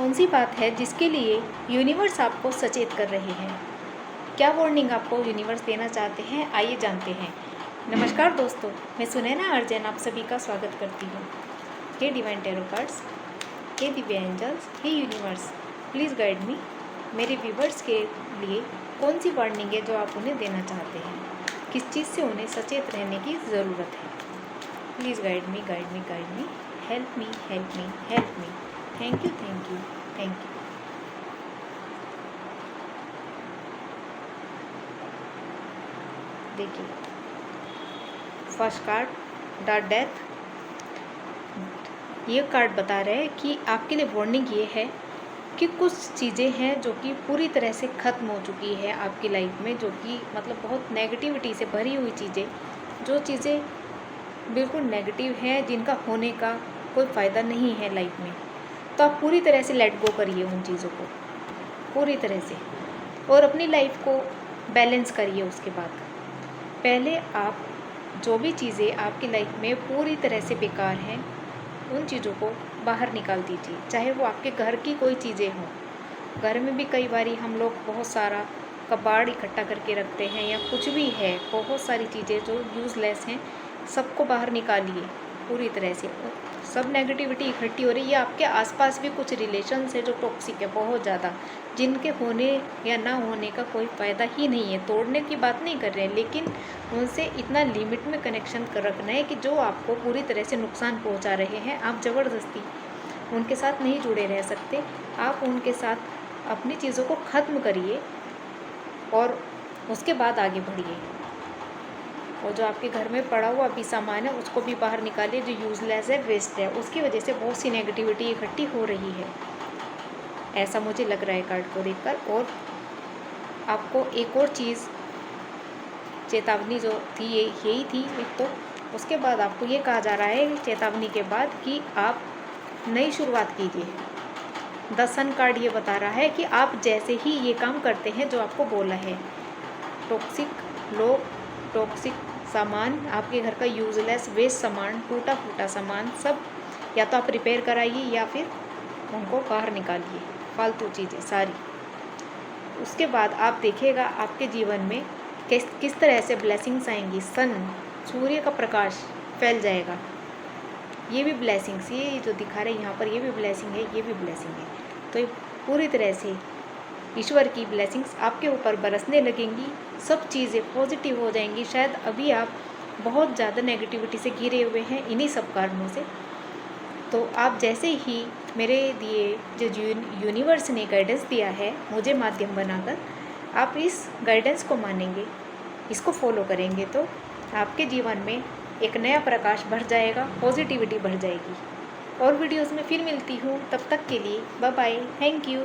कौन सी बात है जिसके लिए यूनिवर्स आपको सचेत कर रहे हैं? क्या वार्निंग आपको यूनिवर्स देना चाहते हैं? आइए जानते हैं। नमस्कार दोस्तों, मैं सुनैना अर्जन आप सभी का स्वागत करती हूँ। हे डिवाइन टैरो कार्ड्स, हे दिव्य एंजल्स, हे यूनिवर्स, प्लीज़ गाइड मी। मेरे व्यूवर्स के लिए कौन सी वार्निंग है जो आप उन्हें देना चाहते हैं? किस चीज़ से उन्हें सचेत रहने की ज़रूरत है? Please guide me, guide me, guide me, help me, help me, help me. Thank you, thank you, thank you. देखिए, फर्स्ट कार्ड द डेथ। ये कार्ड बता रहे हैं कि आपके लिए वार्निंग ये है कि कुछ चीज़ें हैं जो कि पूरी तरह से ख़त्म हो चुकी है आपकी लाइफ में, जो कि मतलब बहुत नेगेटिविटी से भरी हुई चीज़ें, जो चीज़ें बिल्कुल नेगेटिव हैं, जिनका होने का कोई फ़ायदा नहीं है लाइफ में। तो आप पूरी तरह से लेट गो करिए उन चीज़ों को, पूरी तरह से, और अपनी लाइफ को बैलेंस करिए। उसके बाद पहले आप जो भी चीज़ें आपकी लाइफ में पूरी तरह से बेकार हैं, उन चीज़ों को बाहर निकाल दीजिए। चाहे वो आपके घर की कोई चीज़ें हों। घर में भी कई बारी हम लोग बहुत सारा कबाड़ इकट्ठा करके रखते हैं, या कुछ भी है, बहुत सारी चीज़ें जो यूज़लेस हैं, सबको बाहर निकालिए पूरी तरह से। सब नेगेटिविटी इकट्ठी हो रही है। आपके आसपास भी कुछ रिलेशंस है जो टॉक्सिक है बहुत ज़्यादा, जिनके होने या ना होने का कोई फ़ायदा ही नहीं है। तोड़ने की बात नहीं कर रहे हैं, लेकिन उनसे इतना लिमिट में कनेक्शन कर रखना है कि जो आपको पूरी तरह से नुकसान पहुंचा रहे हैं, आप ज़बरदस्ती उनके साथ नहीं जुड़े रह सकते। आप उनके साथ अपनी चीज़ों को ख़त्म करिए और उसके बाद आगे बढ़िए। और जो आपके घर में पड़ा हुआ भी सामान है, उसको भी बाहर निकालिए, जो यूज़लेस है, वेस्ट है। उसकी वजह से बहुत सी नेगेटिविटी इकट्ठी हो रही है, ऐसा मुझे लग रहा है कार्ड को देखकर। और आपको एक और चीज़ चेतावनी जो थी, यही थी एक तो। उसके बाद आपको ये कहा जा रहा है चेतावनी के बाद कि आप नई शुरुआत कीजिए। द सन कार्ड ये बता रहा है कि आप जैसे ही ये काम करते हैं जो आपको बोला है, टॉक्सिक लोग, टॉक्सिक सामान, आपके घर का यूज़लेस वेस्ट सामान, टूटा फूटा सामान, सब या तो आप रिपेयर कराइए या फिर उनको बाहर निकालिए, फालतू चीज़ें सारी। उसके बाद आप देखिएगा आपके जीवन में किस तरह से ब्लेसिंग्स आएंगी। सन, सूर्य का प्रकाश फैल जाएगा। ये भी ब्लेसिंग्स, ये जो दिखा रहे हैं यहाँ पर, ये भी ब्लेसिंग है, ये भी ब्लेसिंग है। तो ये पूरी तरह से ईश्वर की ब्लेसिंग्स आपके ऊपर बरसने लगेंगी। सब चीज़ें पॉजिटिव हो जाएंगी। शायद अभी आप बहुत ज़्यादा नेगेटिविटी से घिरे हुए हैं इन्हीं सब कारणों से। तो आप जैसे ही मेरे दिए जो यूनिवर्स ने गाइडेंस दिया है मुझे माध्यम बनाकर, आप इस गाइडेंस को मानेंगे, इसको फॉलो करेंगे, तो आपके जीवन में एक नया प्रकाश भर जाएगा, पॉजिटिविटी बढ़ जाएगी। और वीडियोस में फिर मिलती हूँ, तब तक के लिए बाय बाय, थैंक यू।